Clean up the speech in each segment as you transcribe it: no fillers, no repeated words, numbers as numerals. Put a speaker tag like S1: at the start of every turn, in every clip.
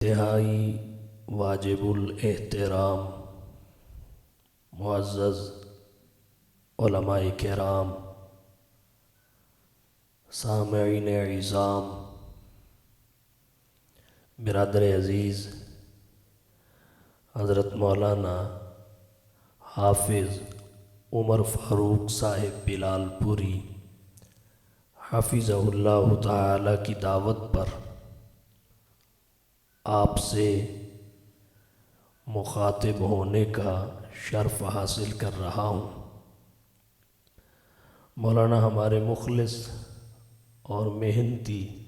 S1: انتہائی واجب الاحترام معزز علماء کرام، سامعین عظام، برادر عزیز حضرت مولانا حافظ عمر فاروق صاحب بلال پوری حفظہ اللہ تعالی کی دعوت پر آپ سے مخاطب ہونے کا شرف حاصل کر رہا ہوں۔ مولانا ہمارے مخلص اور محنتی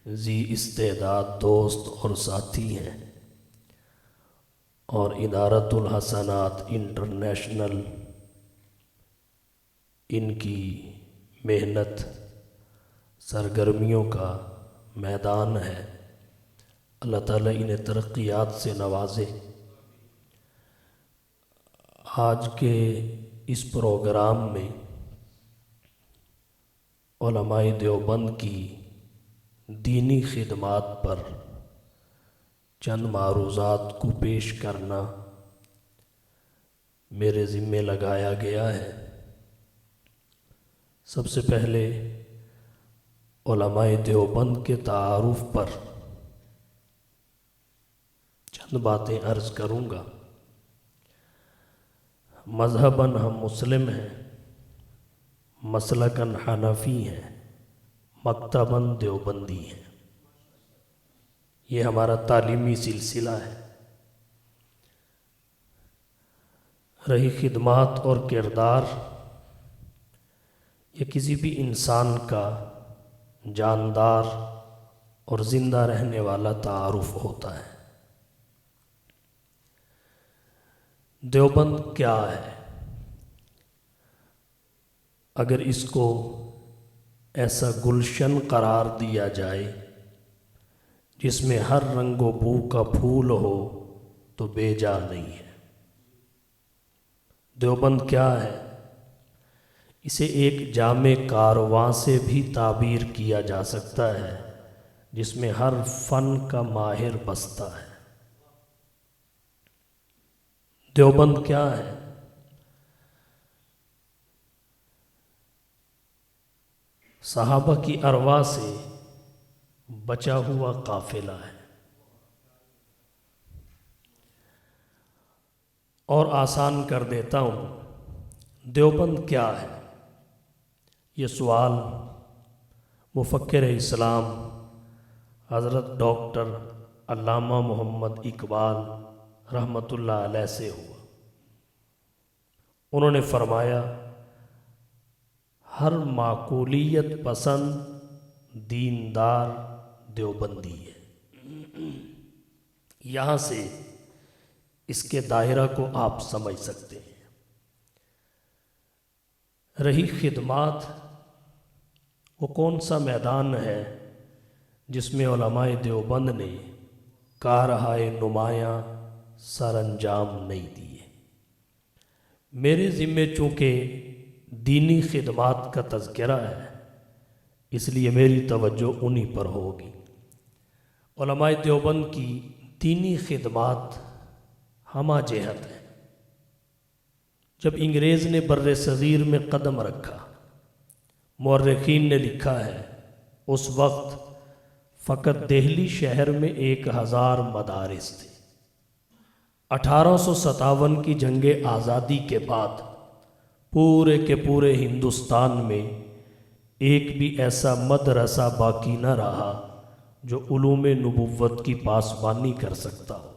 S1: ذی استعداد دوست اور ساتھی ہیں، اور ادارۃ الحسنات انٹرنیشنل ان کی محنت سرگرمیوں کا میدان ہے۔ اللہ تعالیٰ انہیں ترقیات سے نوازے۔ آج کے اس پروگرام میں علماء دیوبند کی دینی خدمات پر چند معروضات کو پیش کرنا میرے ذمے لگایا گیا ہے۔ سب سے پہلے علماء دیوبند کے تعارف پر چند باتیں عرض کروں گا۔ مذہباً ہم مسلم ہیں، مسلکاً حنفی ہیں، مکتباً دیوبندی ہیں۔ یہ ہمارا تعلیمی سلسلہ ہے۔ رہی خدمات اور کردار، یہ کسی بھی انسان کا جاندار اور زندہ رہنے والا تعارف ہوتا ہے۔ دیوبند کیا ہے؟ اگر اس کو ایسا گلشن قرار دیا جائے جس میں ہر رنگ و بو کا پھول ہو تو بے جا نہیں ہے۔ دیوبند کیا ہے؟ اسے ایک جامع کارواں سے بھی تعبیر کیا جا سکتا ہے جس میں ہر فن کا ماہر بستا ہے۔ دیوبند کیا ہے؟ صحابہ کی ارواح سے بچا ہوا قافلہ ہے۔ اور آسان کر دیتا ہوں، دیوبند کیا ہے؟ یہ سوال مفکر اسلام حضرت ڈاکٹر علامہ محمد اقبال رحمۃ اللہ علیہ سے ہوا۔ انہوں نے فرمایا، ہر معقولیت پسند دیندار دیوبندی ہے۔ یہاں سے اس کے دائرہ کو آپ سمجھ سکتے ہیں۔ رہی خدمات، وہ کون سا میدان ہے جس میں علماء دیوبند نے کارہائے نمایاں سر انجام نہیں دیے؟ میرے ذمے چونکہ دینی خدمات کا تذکرہ ہے، اس لیے میری توجہ انہی پر ہوگی۔ علماء دیوبند کی دینی خدمات ہمہ جہت ہیں۔ جب انگریز نے بر صغیر میں قدم رکھا، مورخین نے لکھا ہے اس وقت فقط دہلی شہر میں 1000 مدارس تھے۔ 1857 کی جنگ آزادی کے بعد پورے کے پورے ہندوستان میں ایک بھی ایسا مدرسہ باقی نہ رہا جو علوم نبوت کی پاسبانی کر سکتا ہو۔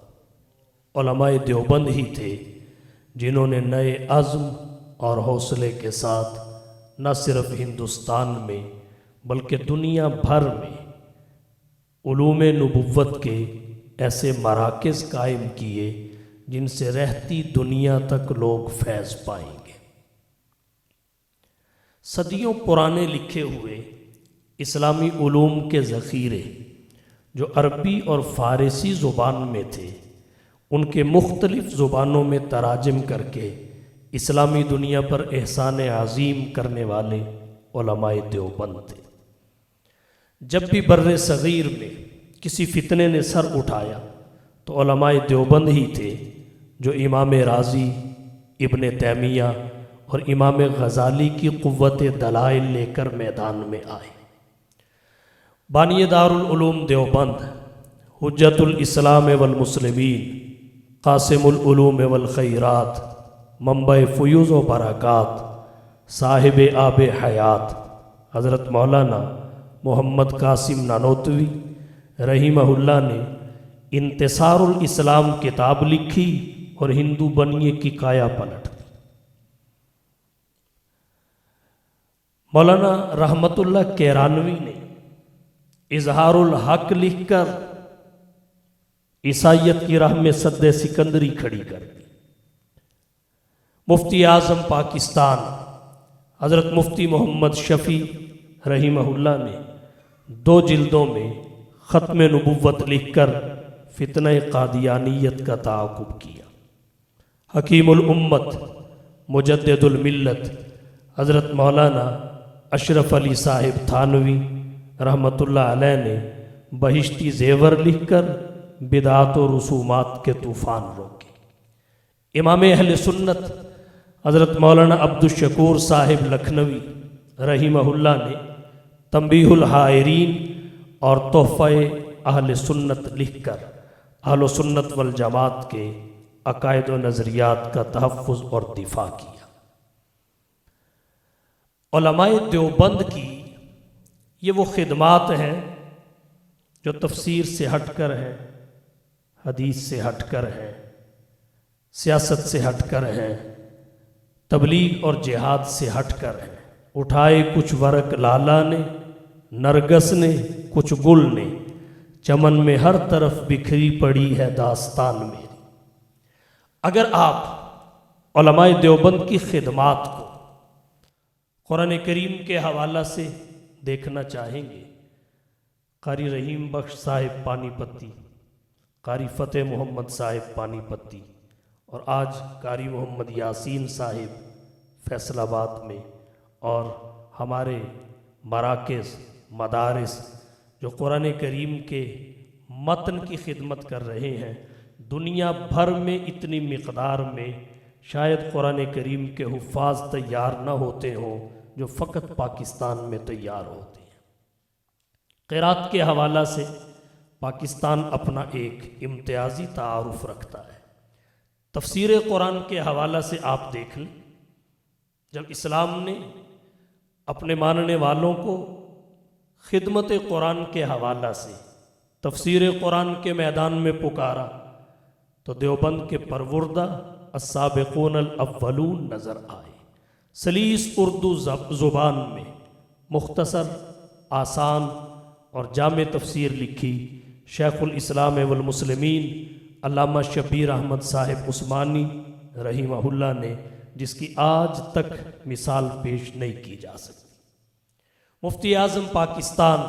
S1: علماء دیوبند ہی تھے جنہوں نے نئے عزم اور حوصلے کے ساتھ نہ صرف ہندوستان میں بلکہ دنیا بھر میں علوم نبوت کے ایسے مراکز قائم کیے جن سے رہتی دنیا تک لوگ فیض پائیں گے۔ صدیوں پرانے لکھے ہوئے اسلامی علوم کے ذخیرے جو عربی اور فارسی زبان میں تھے، ان کے مختلف زبانوں میں تراجم کر کے اسلامی دنیا پر احسان عظیم کرنے والے علماء دیوبند تھے۔ جب بھی بر صغیر میں کسی فتنے نے سر اٹھایا تو علماء دیوبند ہی تھے جو امام رازی، ابن تیمیہ اور امام غزالی کی قوت دلائل لے کر میدان میں آئے۔ بانی دارالعلوم دیوبند، حجت الاسلام والمسلمین، قاسم العلوم والخیرات، منبع فیوز و برکات، صاحب آب حیات حضرت مولانا محمد قاسم نانوتوی رحمہ اللہ نے انتصار الاسلام کتاب لکھی اور ہندو بنیے کی کایا پلٹ دی۔ مولانا رحمت اللہ کیرانوی نے اظہار الحق لکھ کر عیسائیت کی راہ میں سد سکندری کھڑی کر دی۔ مفتی اعظم پاکستان حضرت مفتی محمد شفیع رحمہ اللہ نے 2 جلدوں میں ختم نبوت لکھ کر فتنہ قادیانیت کا تعاقب کیا۔ حکیم الامت مجدد الملت حضرت مولانا اشرف علی صاحب تھانوی رحمۃ اللہ علیہ نے بہشتی زیور لکھ کر بدعات و رسومات کے طوفان روکے۔ امام اہل سنت حضرت مولانا عبدالشکور صاحب لکھنوی رحمہ اللہ نے تنبیہ الحائرین اور تحفہ اہل سنت لکھ کر اہل سنت والجماعت کے عقائد و نظریات کا تحفظ اور دفاع کیا۔ علماء دیوبند کی یہ وہ خدمات ہیں جو تفسیر سے ہٹ کر ہیں، حدیث سے ہٹ کر ہیں، سیاست سے ہٹ کر ہیں، تبلیغ اور جہاد سے ہٹ کر ہیں۔ اٹھائے کچھ ورق لالا نے، نرگس نے، کچھ گل نے، چمن میں ہر طرف بکھری پڑی ہے داستان میری۔ اگر آپ علماء دیوبند کی خدمات کو قرآن کریم کے حوالہ سے دیکھنا چاہیں گے، قاری رحیم بخش صاحب پانی پتی، قاری فتح محمد صاحب پانی پتی، اور آج قاری محمد یاسین صاحب فیصل آباد میں، اور ہمارے مراکز، مدارس جو قرآن کریم کے متن کی خدمت کر رہے ہیں، دنیا بھر میں اتنی مقدار میں شاید قرآن کریم کے حفاظ تیار نہ ہوتے ہوں جو فقط پاکستان میں تیار ہوتے ہیں۔ قرات کے حوالہ سے پاکستان اپنا ایک امتیازی تعارف رکھتا ہے۔ تفسیر قرآن کے حوالہ سے آپ دیکھ لیں، جب اسلام نے اپنے ماننے والوں کو خدمت قرآن کے حوالہ سے تفسیر قرآن کے میدان میں پکارا تو دیوبند کے پروردہ السابقون الاولون نظر آئے۔ سلیس اردو زبان میں مختصر، آسان اور جامع تفسیر لکھی شیخ الاسلام والمسلمین علامہ شبیر احمد صاحب عثمانی رحمہ اللہ نے، جس کی آج تک مثال پیش نہیں کی جا سکتی۔ مفتی اعظم پاکستان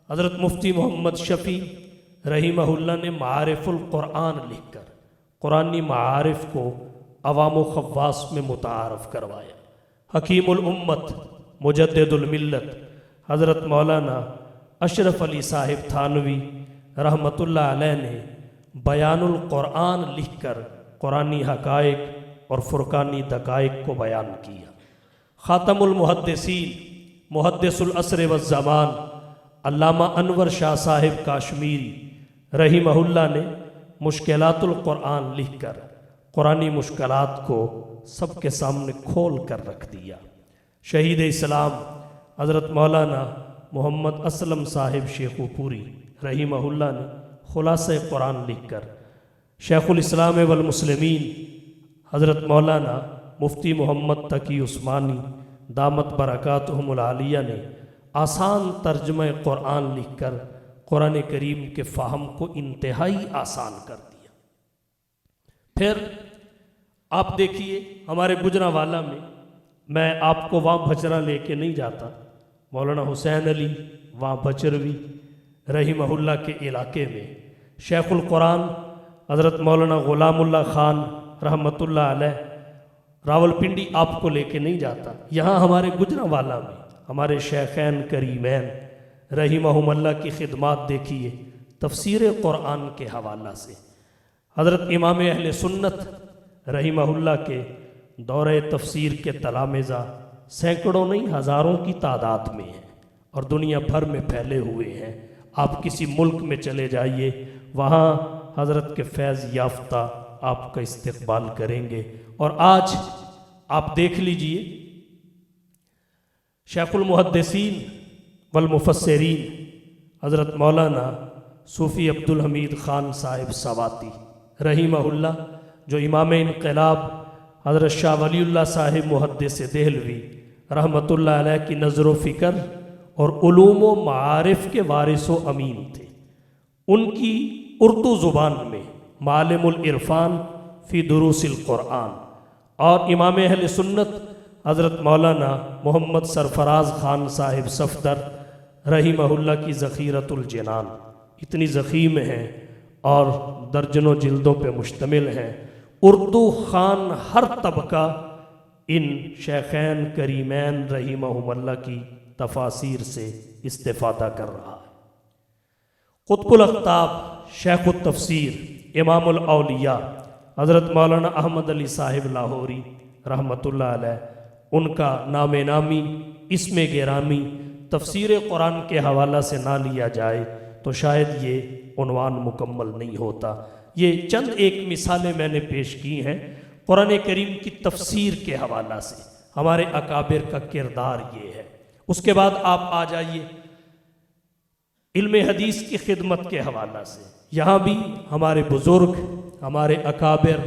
S1: حضرت مفتی محمد شفیع رحمہ اللہ نے معارف القرآن لکھ کر قرآنی معارف کو عوام و خواص میں متعارف کروایا۔ حکیم الامت مجدد الملت حضرت مولانا اشرف علی صاحب تھانوی رحمۃ اللہ علیہ نے بیان القرآن لکھ کر قرآنی حقائق اور فرقانی دقائق کو بیان کیا۔ خاتم المحدثین محدث العصر والزمان علامہ انور شاہ صاحب کاشمیری رحمہ اللہ نے مشکلات القرآن لکھ کر قرآنی مشکلات کو سب کے سامنے کھول کر رکھ دیا۔ شہید اسلام حضرت مولانا محمد اسلم صاحب شیخو پوری رحمہ اللہ نے خلاصہ قرآن لکھ کر شیخ الاسلام والمسلمین حضرت مولانا مفتی محمد تقی عثمانی دامت برکاتہم العالیہ نے آسان ترجمہ قرآن لکھ کر قرآن کریم کے فہم کو انتہائی آسان کر دیا۔ پھر آپ دیکھیے ہمارے گجرانوالہ میں آپ کو وہاں بھچرا لے کے نہیں جاتا، مولانا حسین علی وہاں بچروی رحمہ اللہ کے علاقے میں شیخ القرآن حضرت مولانا غلام اللہ خان رحمۃ اللہ علیہ راولپنڈی آپ کو لے کے نہیں جاتا، یہاں ہمارے گجرانوالہ میں ہمارے شیخین کریمین رحمہم اللہ کی خدمات دیکھیے، تفسیر قرآن کے حوالہ سے حضرت امام اہل سنت رحمہ اللہ کے دورہ تفسیر کے تلامذہ سینکڑوں نہیں ہزاروں کی تعداد میں ہیں اور دنیا بھر میں پھیلے ہوئے ہیں۔ آپ کسی ملک میں چلے جائیے، وہاں حضرت کے فیض یافتہ آپ کا استقبال کریں گے۔ اور آج آپ دیکھ لیجئے، شیخ المحدثین والمفسرین حضرت مولانا صوفی عبدالحمید خان صاحب سواتی رحمہ اللہ، جو امام انقلاب حضرت شاہ ولی اللہ صاحب محدث دہلوی رحمۃ اللہ علیہ کی نظر و فکر اور علوم و معارف کے وارث و امین تھے، ان کی اردو زبان میں معالم العرفان فی دروس القرآن اور امام اہل سنت حضرت مولانا محمد سرفراز خان صاحب صفدر رحمہ اللہ کی ذخیرۃ الجنان اتنی ضخیم ہیں اور درجنوں جلدوں پہ مشتمل ہیں۔ اردو خوان ہر طبقہ ان شیخین کریمین رحمہم اللہ کی تفاسیر سے استفادہ کر رہا ہے۔ قطب الاقطاب شیخ التفسیر امام الاولیاء حضرت مولانا احمد علی صاحب لاہوری رحمۃ اللہ علیہ، ان کا نام نامی اسم گرامی تفسیر قرآن کے حوالہ سے نہ لیا جائے تو شاید یہ عنوان مکمل نہیں ہوتا۔ یہ چند ایک مثالیں میں نے پیش کی ہیں قرآن کریم کی تفسیر کے حوالہ سے، ہمارے اکابر کا کردار یہ ہے۔ اس کے بعد آپ آ جائیے علم حدیث کی خدمت کے حوالہ سے، یہاں بھی ہمارے بزرگ، ہمارے اکابر،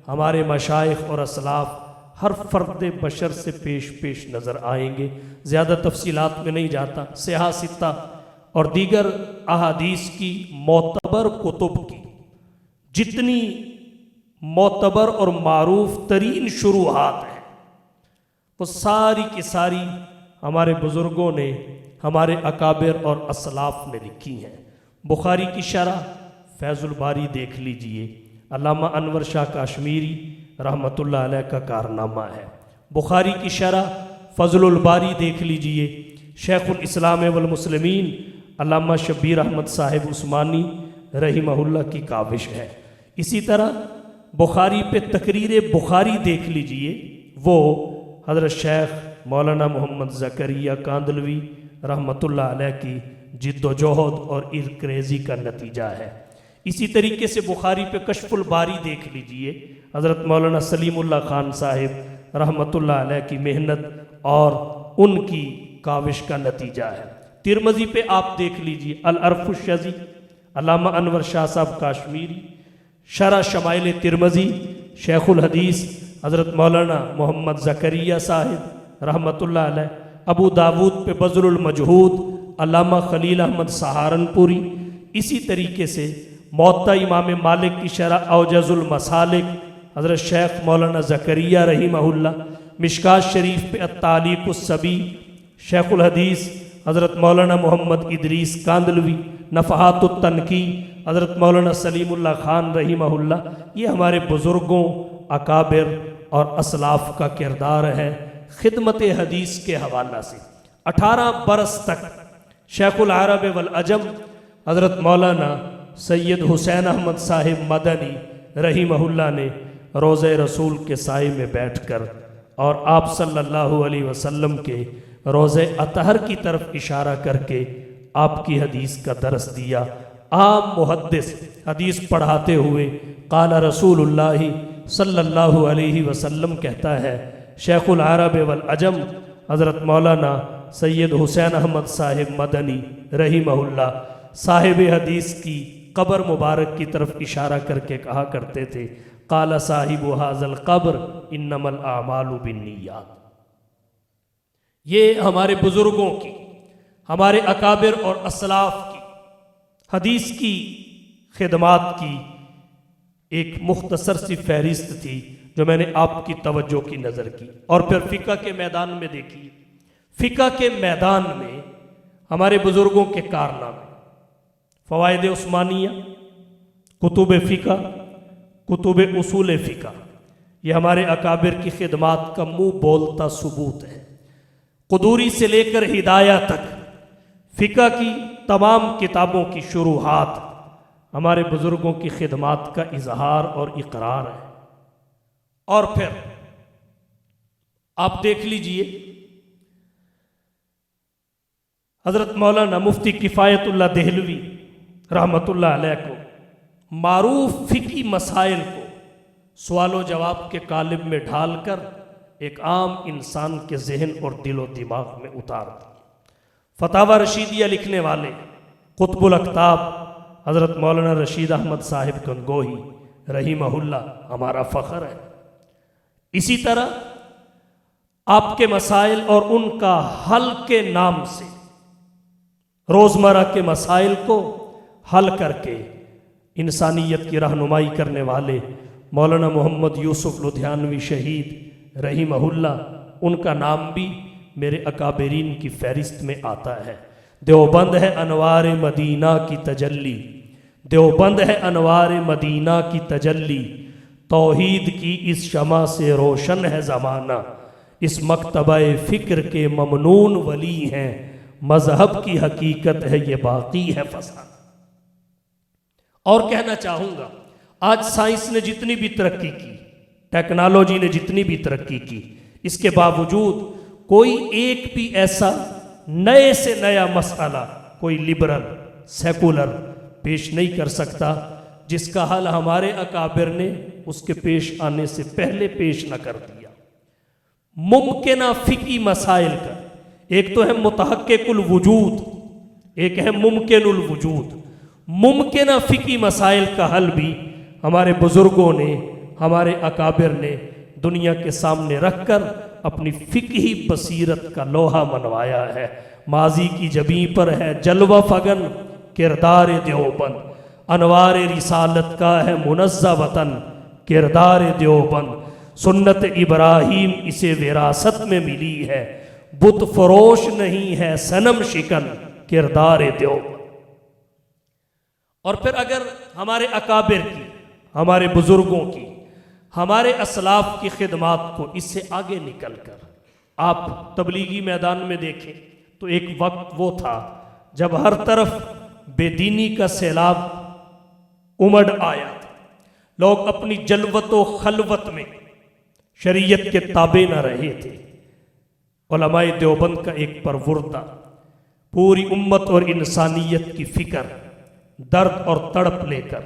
S1: ہمارے مشائخ اور اسلاف ہر فرد بشر سے پیش نظر آئیں گے۔ زیادہ تفصیلات میں نہیں جاتا۔ صحاح ستہ اور دیگر احادیث کی معتبر کتب کی جتنی معتبر اور معروف ترین شروحات ہیں وہ ساری کی ساری ہمارے بزرگوں نے، ہمارے اکابر اور اسلاف نے لکھی ہیں۔ بخاری کی شرح فیض الباری دیکھ لیجئے، علامہ انور شاہ کاشمیری رحمۃ اللہ علیہ کا کارنامہ ہے۔ بخاری کی شرح فضل الباری دیکھ لیجئے، شیخ الاسلام والمسلمین علامہ شبیر احمد صاحب عثمانی رحمہ اللہ کی کاوش ہے۔ اسی طرح بخاری پہ تقریر بخاری دیکھ لیجئے، وہ حضرت شیخ مولانا محمد زکریا کاندلوی رحمۃ اللہ علیہ کی جد و جہد اور ارکریزی کا نتیجہ ہے۔ اسی طریقے سے بخاری پہ کشف الباری دیکھ لیجئے، حضرت مولانا سلیم اللہ خان صاحب رحمۃ اللہ علیہ کی محنت اور ان کی کاوش کا نتیجہ ہے۔ ترمذی پہ آپ دیکھ لیجئے العرف الشذی علامہ انور شاہ صاحب کاشمیری، شرح شمائل ترمذی شیخ الحدیث حضرت مولانا محمد زکریا صاحب رحمۃ اللہ علیہ، ابو داود پہ بذل المجہود علامہ خلیل احمد سہارنپوری، اسی طریقے سے موطا امام مالک کی شرح اوجز المسالک حضرت شیخ مولانا زکریا رحمہ اللہ، مشکات شریف پہ التعلیق الصبی شیخ الحدیث حضرت مولانا محمد ادریس کاندلوی، نفحات التنقی حضرت مولانا سلیم اللہ خان رحمہ اللہ۔ یہ ہمارے بزرگوں، اکابر اور اسلاف کا کردار ہے خدمت حدیث کے حوالہ سے۔ 18 برس تک شیخ العرب والعجم حضرت مولانا سید حسین احمد صاحب مدنی رحمہ اللہ نے روضہ رسول کے سائے میں بیٹھ کر اور آپ صلی اللہ علیہ وسلم کے روضہ اطہر کی طرف اشارہ کر کے آپ کی حدیث کا درس دیا۔ عام محدث حدیث پڑھاتے ہوئے قال رسول اللہ صلی اللہ علیہ وسلم کہتا ہے، شیخ العرب والعجم حضرت مولانا سید حسین احمد صاحب مدنی رحمہ اللہ صاحب حدیث کی قبر مبارک کی طرف اشارہ کر کے کہا کرتے تھے، قال صاحب ھذا القبر انما الاعمال بالنیات۔ یہ ہمارے بزرگوں کی، ہمارے اکابر اور اسلاف کی حدیث کی خدمات کی ایک مختصر سی فہرست تھی جو میں نے آپ کی توجہ کی نظر کی۔ اور پھر فقہ کے میدان میں دیکھیے، فقہ کے میدان میں ہمارے بزرگوں کے کارنامے، فوائد عثمانیہ، کتب فقہ، کتب اصول فقہ، یہ ہمارے اکابر کی خدمات کا منہ بولتا ثبوت ہے۔ قدوری سے لے کر ہدایہ تک فقہ کی تمام کتابوں کی شروحات ہمارے بزرگوں کی خدمات کا اظہار اور اقرار ہے۔ اور پھر آپ دیکھ لیجئے حضرت مولانا مفتی کفایت اللہ دہلوی رحمت اللہ علیہ کو معروف فقہی مسائل کو سوال و جواب کے قالب میں ڈھال کر ایک عام انسان کے ذہن اور دل و دماغ میں اتار دیا۔ فتاوی رشیدیہ لکھنے والے قطب الاقطاب حضرت مولانا رشید احمد صاحب گنگوہی رحمہ اللہ ہمارا فخر ہے۔ اسی طرح آپ کے مسائل اور ان کا حل کے نام سے روزمرہ کے مسائل کو حل کر کے انسانیت کی رہنمائی کرنے والے مولانا محمد یوسف لدھیانوی شہید رحمہ اللہ، ان کا نام بھی میرے اکابرین کی فہرست میں آتا ہے۔ دیوبند ہے انوار مدینہ کی تجلی، دیوبند ہے انوار مدینہ کی تجلی، توحید کی اس شمع سے روشن ہے زمانہ، اس مکتبہ فکر کے ممنون ولی ہیں، مذہب کی حقیقت ہے یہ باقی ہے فسانہ۔ اور کہنا چاہوں گا آج سائنس نے جتنی بھی ترقی کی، ٹیکنالوجی نے جتنی بھی ترقی کی، اس کے باوجود کوئی ایک بھی ایسا نئے سے نیا مسئلہ کوئی لبرل سیکولر پیش نہیں کر سکتا جس کا حل ہمارے اکابر نے اس کے پیش آنے سے پہلے پیش نہ کر دیا۔ ممکنہ فقہی مسائل کا ایک تو ہے متحقق الوجود، ایک ہے ممکن الوجود۔ ممکنہ فقہی مسائل کا حل بھی ہمارے بزرگوں نے، ہمارے اکابر نے دنیا کے سامنے رکھ کر اپنی فقہی بصیرت کا لوہا منوایا ہے۔ ماضی کی جبیں پر ہے جلوہ فگن کردار دیوبند، انوار رسالت کا ہے منزہ وطن کردار دیوبند، سنت ابراہیم اسے وراثت میں ملی ہے، بت فروش نہیں ہے صنم شکن کردار دیوبند۔ اور پھر اگر ہمارے اکابر کی، ہمارے بزرگوں کی، ہمارے اسلاف کی خدمات کو اس سے آگے نکل کر آپ تبلیغی میدان میں دیکھیں تو ایک وقت وہ تھا جب ہر طرف بے دینی کا سیلاب امڑ آیا تھا، لوگ اپنی جلوت و خلوت میں شریعت کے تابع نہ رہے تھے۔ علماء دیوبند کا ایک پروردہ پوری امت اور انسانیت کی فکر، درد اور تڑپ لے کر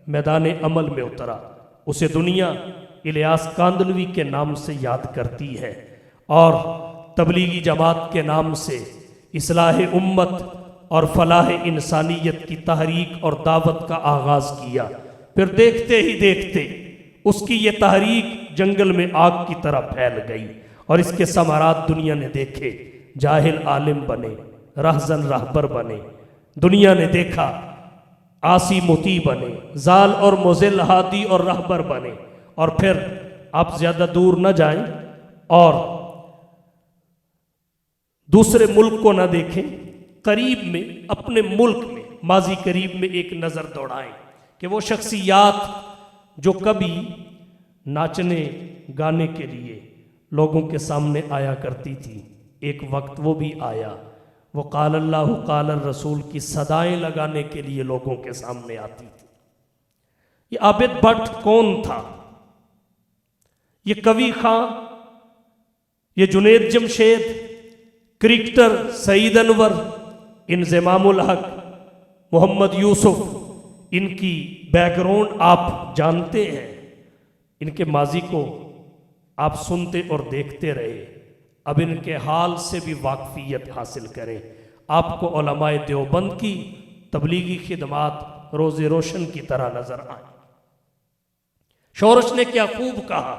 S1: میدان عمل میں اترا۔ اسے دنیا الیاس کاندلوی کے نام سے یاد کرتی ہے اور تبلیغی جماعت کے نام سے اصلاح امت اور فلاح انسانیت کی تحریک اور دعوت کا آغاز کیا۔ پھر دیکھتے ہی دیکھتے اس کی یہ تحریک جنگل میں آگ کی طرح پھیل گئی اور اس کے ثمرات دنیا نے دیکھے۔ جاہل عالم بنے، رہزن رہبر بنے، دنیا نے دیکھا، عاصی مطیع بنے، زال اور مضل ہادی اور رہبر بنے۔ اور پھر آپ زیادہ دور نہ جائیں اور دوسرے ملک کو نہ دیکھیں، قریب میں اپنے ملک میں ماضی قریب میں ایک نظر دوڑائیں کہ وہ شخصیات جو کبھی ناچنے گانے کے لیے لوگوں کے سامنے آیا کرتی تھی، ایک وقت وہ بھی آیا، وہ قال اللہ قال الرسول کی صدائیں لگانے کے لیے لوگوں کے سامنے آتی تھی۔ یہ عابد بٹ کون تھا؟ یہ کوی خاں، یہ جنید جمشید، کرکٹر سعید انور، انضمام الحق، محمد یوسف، ان کی بیک گراؤنڈ آپ جانتے ہیں، ان کے ماضی کو آپ سنتے اور دیکھتے رہے۔ اب ان کے حال سے بھی واقفیت حاصل کریں۔ آپ کو علماء دیوبند کی تبلیغی خدمات روز روشن کی طرح نظر آئیں۔ شورش نے کیا خوب کہا،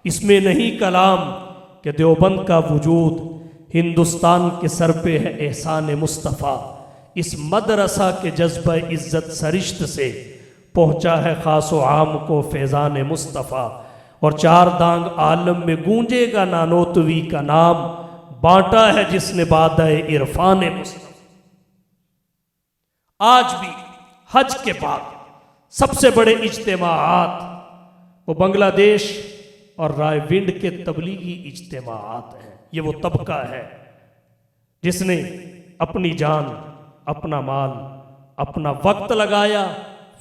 S1: اس میں نہیں کلام کہ دیوبند کا وجود ہندوستان کے سر پہ ہے احسان مصطفیٰ، اس مدرسہ کے جذبہ عزت سرشت سے پہنچا ہے خاص و عام کو فیضان مصطفیٰ، اور چار دانگ عالم میں گونجے گا نانوتوی کا نام، بانٹا ہے جس نے بادہ عرفان مصطفیٰ۔ آج بھی حج کے بعد سب سے بڑے اجتماعات وہ بنگلہ دیش اور رائے ونڈ کے تبلیغی اجتماعات ہیں۔ یہ وہ طبقہ ہے جس نے اپنی جان، اپنا مال، اپنا وقت لگایا